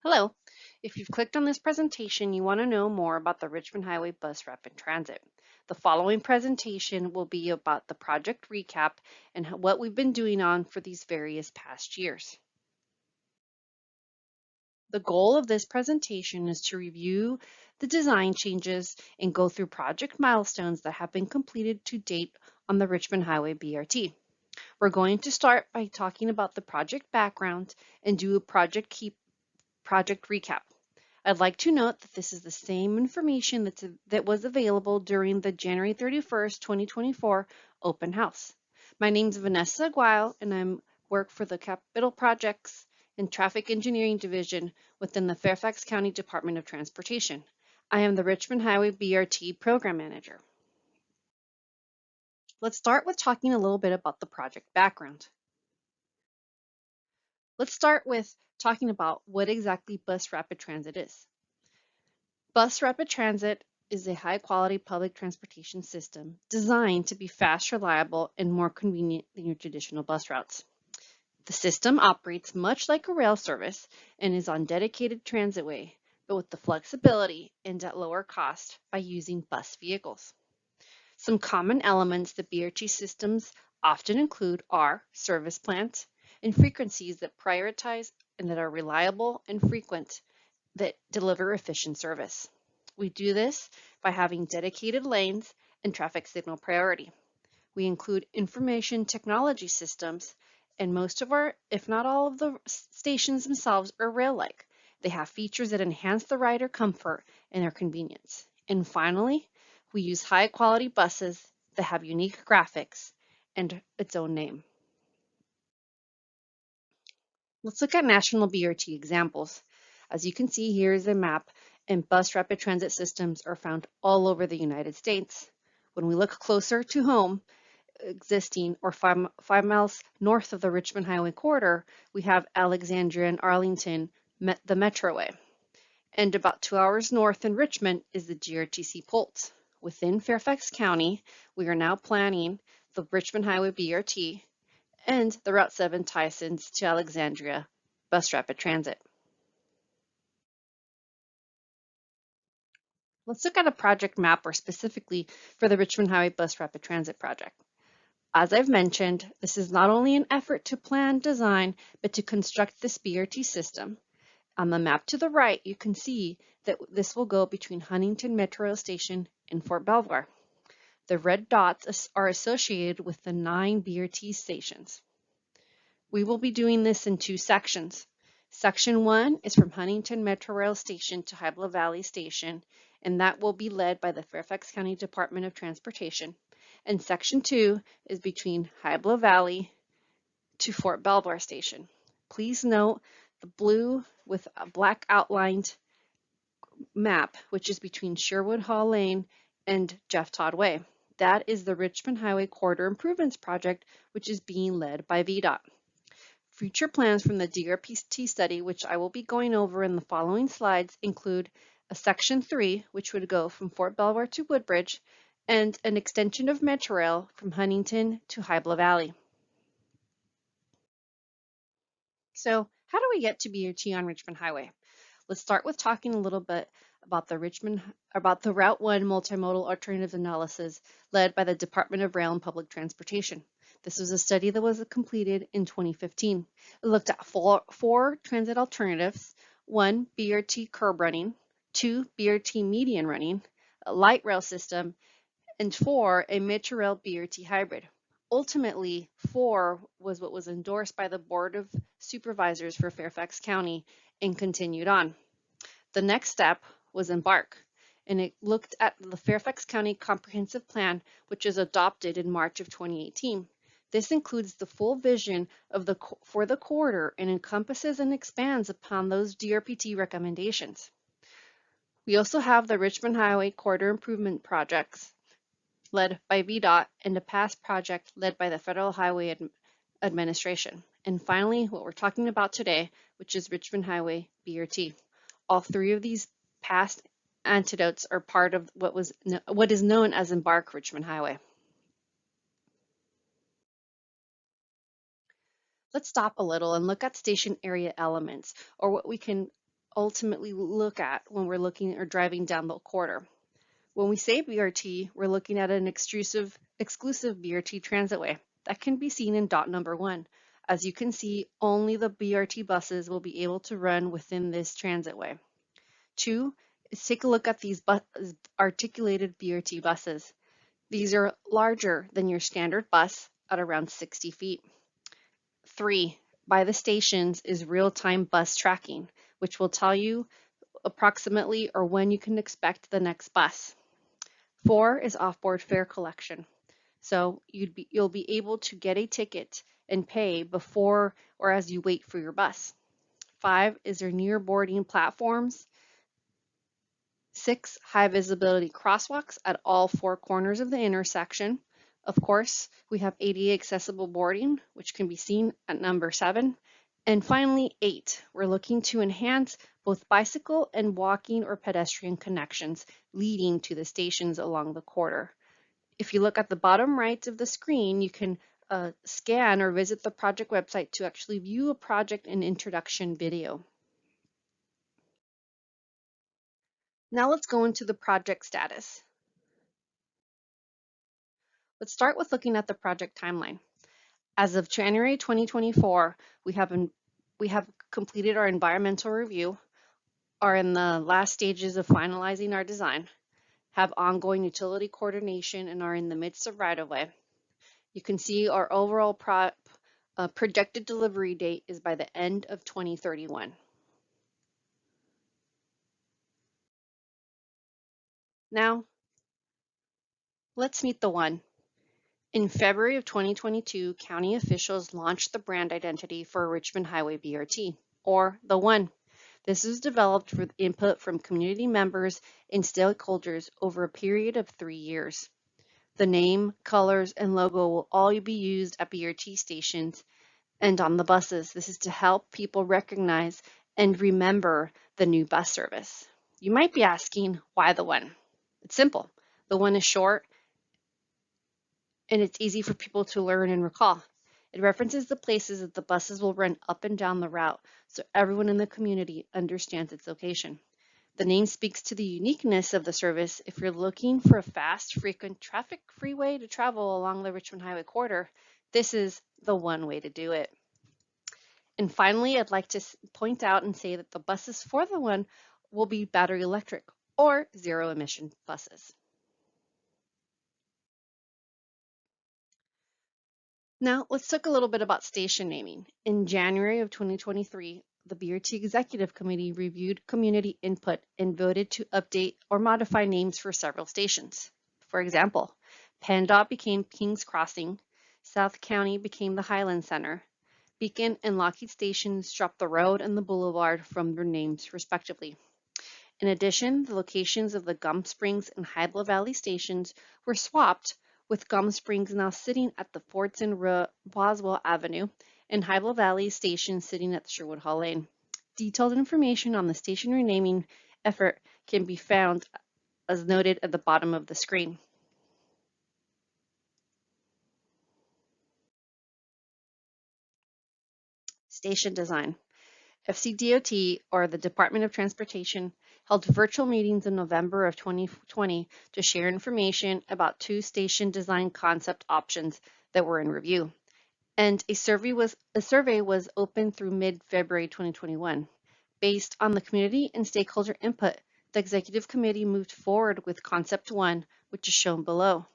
Hello. If you've clicked on this presentation, you want to know more about the Richmond Highway Bus Rapid Transit. The following presentation will be about the project recap and what we've been doing on for these various past years. The goal of this presentation is to review the design changes and go through project milestones that have been completed to date on the Richmond Highway BRT. We're going to start by talking about the project background and do a project recap. I'd like to note that this is the same information that was available during the January 31st, 2024 open house. My name is Vanessa Aguayo, and I work for the Capital Projects and Traffic Engineering Division within the Fairfax County Department of Transportation. I am the Richmond Highway BRT Program Manager. Let's start with talking a little bit about the project background. Let's start with talking about what exactly Bus Rapid Transit is. Bus Rapid Transit is a high-quality public transportation system designed to be fast, reliable, and more convenient than your traditional bus routes. The system operates much like a rail service and is on dedicated transitway, but with the flexibility and at lower cost by using bus vehicles. Some common elements that BRT systems often include are service plans and frequencies that prioritize and that are reliable and frequent that deliver efficient service. We do this by having dedicated lanes and traffic signal priority. We include information technology systems, and most of our, if not all of the stations themselves are rail-like. They have features that enhance the rider comfort and their convenience. And finally, we use high-quality buses that have unique graphics and its own name. Let's look at national BRT examples. As you can see, here is a map, and bus rapid transit systems are found all over the United States. When we look closer to home, existing or 5 miles north of the Richmond Highway corridor, we have Alexandria and Arlington, the Metroway. And about 2 hours north in Richmond is the GRTC Pulse. Within Fairfax County, we are now planning the Richmond Highway BRT and the Route 7 Tysons to Alexandria Bus Rapid Transit. Let's look at a project map or specifically for the Richmond Highway Bus Rapid Transit project. As I've mentioned, this is not only an effort to plan, design, but to construct this BRT system. On the map to the right, you can see that this will go between Huntington Metro Rail Station and Fort Belvoir. The red dots are associated with the 9 BRT stations. We will be doing this in 2 sections. Section 1 is from Huntington Metro Rail Station to Hybla Valley Station, and that will be led by the Fairfax County Department of Transportation. And Section 2 is between Hybla Valley to Fort Belvoir Station. Please note the blue with a black outlined map, which is between Sherwood Hall Lane and Jeff Todd Way. That is the Richmond Highway Corridor Improvements Project, which is being led by VDOT. Future plans from the DRPT study, which I will be going over in the following slides, include a Section 3, which would go from Fort Belvoir to Woodbridge, and an extension of Metrorail from Huntington to Hybla Valley. So how do we get to BRT on Richmond Highway? Let's start with talking a little bit about the Route 1 multimodal alternatives analysis led by the Department of Rail and Public Transportation. This was a study that was completed in 2015. It looked at four transit alternatives: 1, BRT curb running; 2, BRT median running; a light rail system; and 4, a Metrorail BRT hybrid. Ultimately, 4 was what was endorsed by the Board of Supervisors for Fairfax County and continued on. The next step was Embark, and it looked at the Fairfax County Comprehensive Plan, which was adopted in March of 2018. This includes the full vision for the corridor and encompasses and expands upon those DRPT recommendations. We also have the Richmond Highway Corridor Improvement Projects led by VDOT and a past project led by the Federal Highway Administration. And finally, what we're talking about today, which is Richmond Highway BRT. All 3 of these past antidotes are part of what is known as Embark Richmond Highway. Let's stop a little and look at station area elements, or what we can ultimately look at when we're looking or driving down the corridor. When we say BRT, we're looking at an exclusive BRT transitway. That can be seen in dot number 1. As you can see, only the BRT buses will be able to run within this transitway. 2 is take a look at these articulated BRT buses. These are larger than your standard bus at around 60 feet. 3, by the stations is real-time bus tracking, which will tell you approximately or when you can expect the next bus. 4 is off-board fare collection. So you'll be able to get a ticket and pay before or as you wait for your bus. 5 is your near boarding platforms. 6, high visibility crosswalks at all 4 corners of the intersection. Of course, we have ADA accessible boarding, which can be seen at number 7. And finally, 8, we're looking to enhance both bicycle and walking or pedestrian connections leading to the stations along the corridor. If you look at the bottom right of the screen, you can scan or visit the project website to actually view a project and introduction video. Now let's go into the project status. Let's start with looking at the project timeline. As of January 2024, we have completed our environmental review, are in the last stages of finalizing our design, have ongoing utility coordination, and are in the midst of right-of-way. You can see our overall projected delivery date is by the end of 2031. Now, let's meet the one. In February of 2022, county officials launched the brand identity for Richmond Highway BRT, or the One. This was developed with input from community members and stakeholders over a period of 3 years. The name, colors, and logo will all be used at BRT stations and on the buses. This is to help people recognize and remember the new bus service. You might be asking, why the One? It's simple. The One is short and it's easy for people to learn and recall. It references the places that the buses will run up and down the route, so everyone in the community understands its location. The name speaks to the uniqueness of the service. If you're looking for a fast, frequent, traffic-free way to travel along the Richmond Highway corridor, this is the one way to do it. And finally, I'd like to point out and say that the buses for the One will be battery electric or zero-emission buses. Now, let's talk a little bit about station naming. In January of 2023, the BRT Executive Committee reviewed community input and voted to update or modify names for several stations. For example, PennDOT became Kings Crossing, South County became the Highland Center, Beacon and Lockheed stations dropped the road and the boulevard from their names respectively. In addition, the locations of the Gum Springs and Hydla Valley stations were swapped, with Gum Springs now sitting at the Fortson Boswell Avenue and Hydla Valley station sitting at Sherwood Hall Lane. Detailed information on the station renaming effort can be found as noted at the bottom of the screen. Station design. FCDOT, or the Department of Transportation, held virtual meetings in November of 2020 to share information about 2 station design concept options that were in review. And a survey was open through mid-February 2021. Based on the community and stakeholder input, the executive committee moved forward with Concept 1, which is shown below.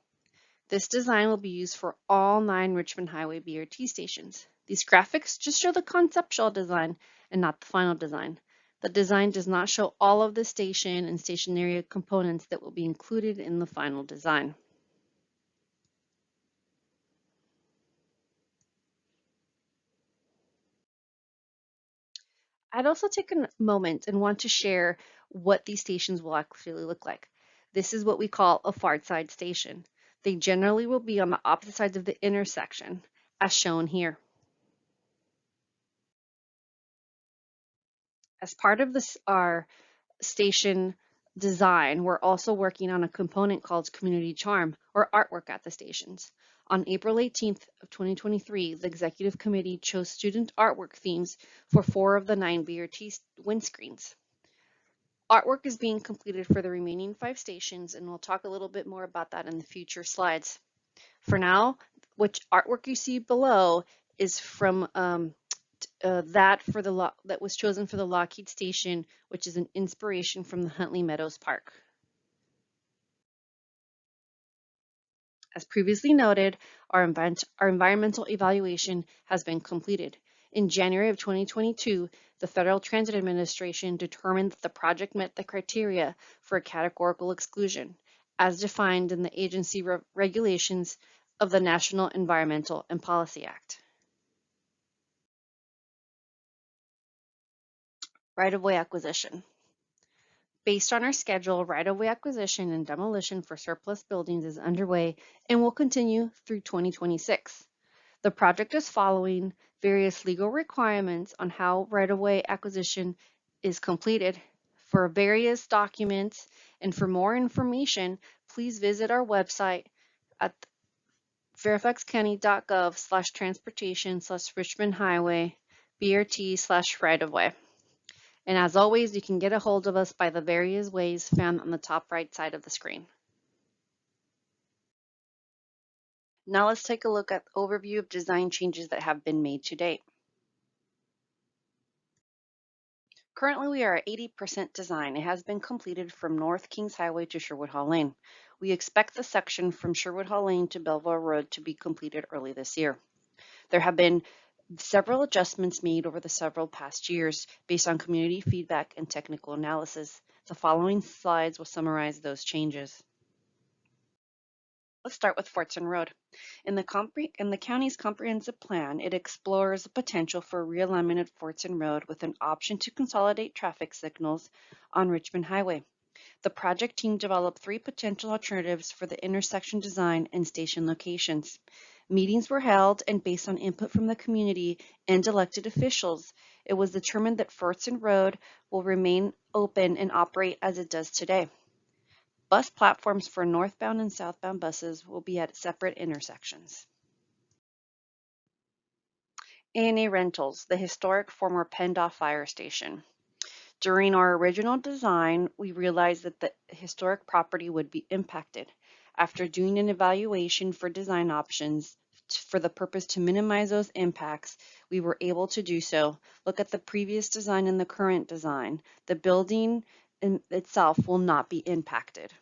This design will be used for all 9 Richmond Highway BRT stations. These graphics just show the conceptual design and not the final design. The design does not show all of the station and station area components that will be included in the final design. I'd also take a moment and want to share what these stations will actually look like. This is what we call a far side station. They generally will be on the opposite sides of the intersection, as shown here. As part of our station design, we're also working on a component called community charm, or artwork at the stations. On April 18th of 2023, the executive committee chose student artwork themes for 4 of the 9 BRT windscreens. Artwork is being completed for the remaining 5 stations, and we'll talk a little bit more about that in the future slides. For now, which artwork you see below is from that was chosen for the Lockheed Station, which is an inspiration from the Huntley Meadows Park. As previously noted, our environmental evaluation has been completed. In January of 2022, the Federal Transit Administration determined that the project met the criteria for a categorical exclusion, as defined in the agency regulations of the National Environmental and Policy Act. Right-of-way acquisition. Based on our schedule, right-of-way acquisition and demolition for surplus buildings is underway and will continue through 2026. The project is following various legal requirements on how right-of-way acquisition is completed. For various documents and for more information, please visit our website at fairfaxcounty.gov/transportation/Richmond Highway BRT/right-of-way. And as always, you can get a hold of us by the various ways found on the top right side of the screen. Now let's take a look at the overview of design changes that have been made to date. Currently, we are at 80% design. It has been completed from North Kings Highway to Sherwood Hall Lane. We expect the section from Sherwood Hall Lane to Belleville Road to be completed early this year. There have been several adjustments made over the several past years based on community feedback and technical analysis. The following slides will summarize those changes. Let's start with Fortson Road. In the county's comprehensive plan, it explores the potential for realignment at Fortson Road with an option to consolidate traffic signals on Richmond Highway. The project team developed 3 potential alternatives for the intersection design and station locations. Meetings were held, and based on input from the community and elected officials, it was determined that Fortson Road will remain open and operate as it does today. Bus platforms for northbound and southbound buses will be at separate intersections. A&A Rentals, the historic former Pendoff Fire Station. During our original design, we realized that the historic property would be impacted. After doing an evaluation for design options for the purpose to minimize those impacts, we were able to do so. Look at the previous design and the current design. The building itself will not be impacted.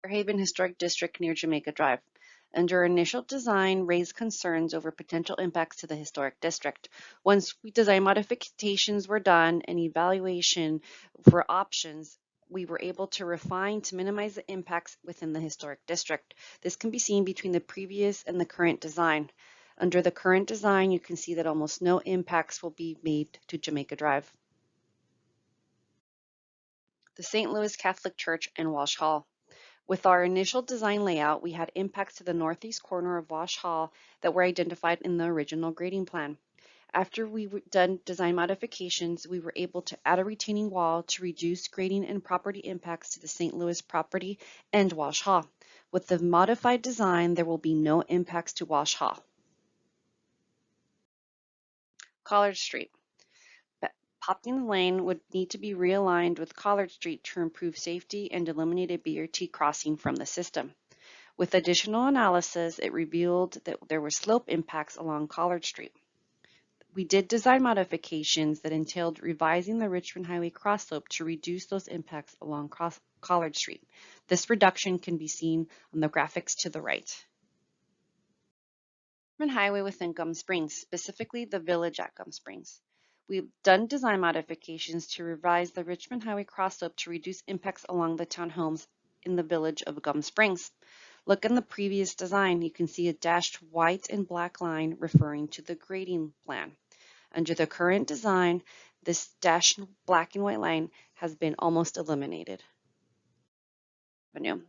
Fairhaven Historic District near Jamaica Drive. Under initial design, raised concerns over potential impacts to the historic district. Once design modifications were done and evaluation for options, we were able to refine to minimize the impacts within the historic district. This can be seen between the previous and the current design. Under the current design, you can see that almost no impacts will be made to Jamaica Drive. The St. Louis Catholic Church and Walsh Hall. With our initial design layout, we had impacts to the northeast corner of Walsh Hall that were identified in the original grading plan. After we done design modifications, we were able to add a retaining wall to reduce grading and property impacts to the St. Louis property and Walsh Hall. With the modified design, there will be no impacts to Walsh Hall. College Street. Popkin Lane would need to be realigned with College Street to improve safety and eliminate a BRT crossing from the system. With additional analysis, it revealed that there were slope impacts along College Street. We did design modifications that entailed revising the Richmond Highway crossslope to reduce those impacts along College Street. This reduction can be seen on the graphics to the right. Richmond Highway within Gum Springs, specifically the village at Gum Springs. We've done design modifications to revise the Richmond Highway crossslope to reduce impacts along the townhomes in the village of Gum Springs. Look in the previous design, you can see a dashed white and black line referring to the grading plan. Under the current design, this dashed black and white line has been almost eliminated.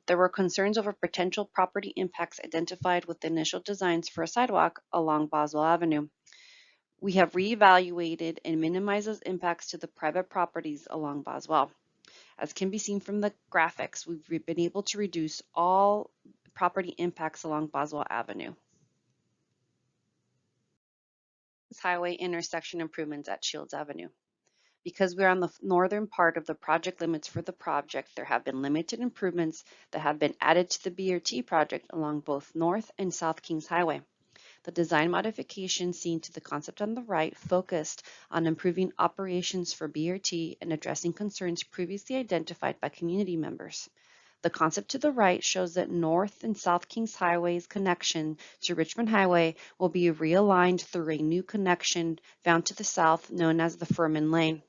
There were concerns over potential property impacts identified with the initial designs for a sidewalk along Boswell Avenue. We have reevaluated and minimized those impacts to the private properties along Boswell. As can be seen from the graphics, we've been able to reduce all property impacts along Boswell Avenue. Highway intersection improvements at Shields Avenue. Because we're on the northern part of the project limits for the project, there have been limited improvements that have been added to the BRT project along both North and South Kings Highway. The design modifications seen to the concept on the right focused on improving operations for BRT and addressing concerns previously identified by community members. The concept to the right shows that North and South Kings Highway's connection to Richmond Highway will be realigned through a new connection found to the south known as the Furman Lane.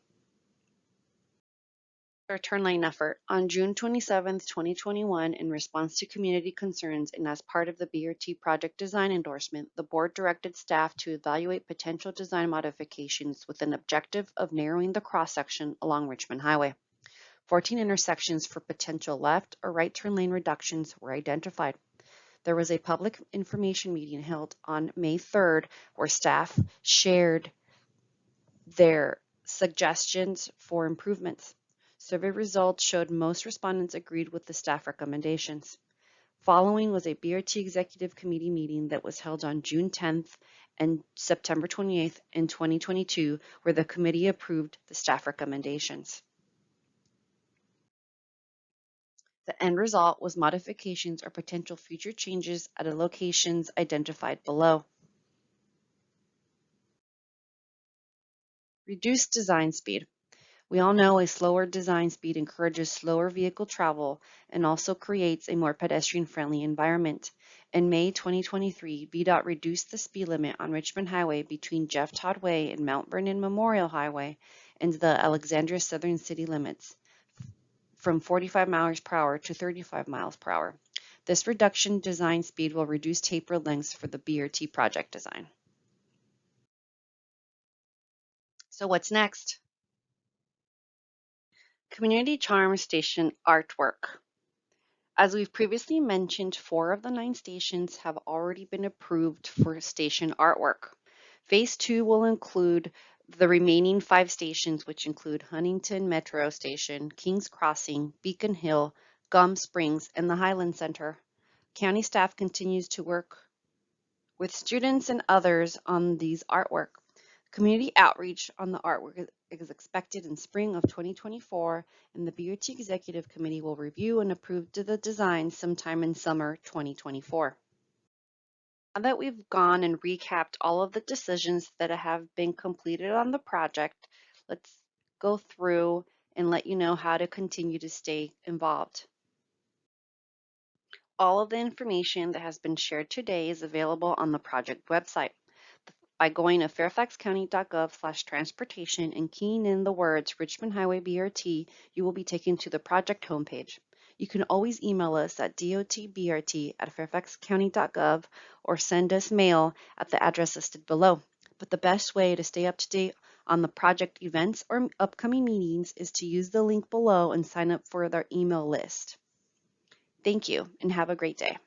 Our turn lane effort. On June 27, 2021, in response to community concerns and as part of the BRT project design endorsement, the board directed staff to evaluate potential design modifications with an objective of narrowing the cross-section along Richmond Highway. 14 intersections for potential left or right turn lane reductions were identified. There was a public information meeting held on May 3rd where staff shared their suggestions for improvements. Survey results showed most respondents agreed with the staff recommendations. Following was a BRT Executive Committee meeting that was held on June 10th and September 28th in 2022, where the committee approved the staff recommendations. The end result was modifications or potential future changes at the locations identified below. Reduced design speed. We all know a slower design speed encourages slower vehicle travel and also creates a more pedestrian-friendly environment. In May 2023, VDOT reduced the speed limit on Richmond Highway between Jeff Todd Way and Mount Vernon Memorial Highway and the Alexandria Southern city limits from 45 miles per hour to 35 miles per hour. This reduction design speed will reduce taper lengths for the BRT project design. So what's next? Community Charm Station artwork. As we've previously mentioned, 4 of the 9 stations have already been approved for station artwork. Phase 2 will include the remaining 5 stations, which include Huntington Metro Station, Kings Crossing, Beacon Hill, Gum Springs, and the Highland Center. County staff continues to work with students and others on these artwork. Community outreach on the artwork is expected in spring of 2024, and the BRT Executive Committee will review and approve the design sometime in summer 2024. Now that we've gone and recapped all of the decisions that have been completed on the project, let's go through and let you know how to continue to stay involved. All of the information that has been shared today is available on the project website. By going to fairfaxcounty.gov/transportation and keying in the words Richmond Highway BRT, you will be taken to the project homepage. You can always email us at dotbrt@fairfaxcounty.gov or send us mail at the address listed below. But the best way to stay up to date on the project events or upcoming meetings is to use the link below and sign up for their email list. Thank you and have a great day.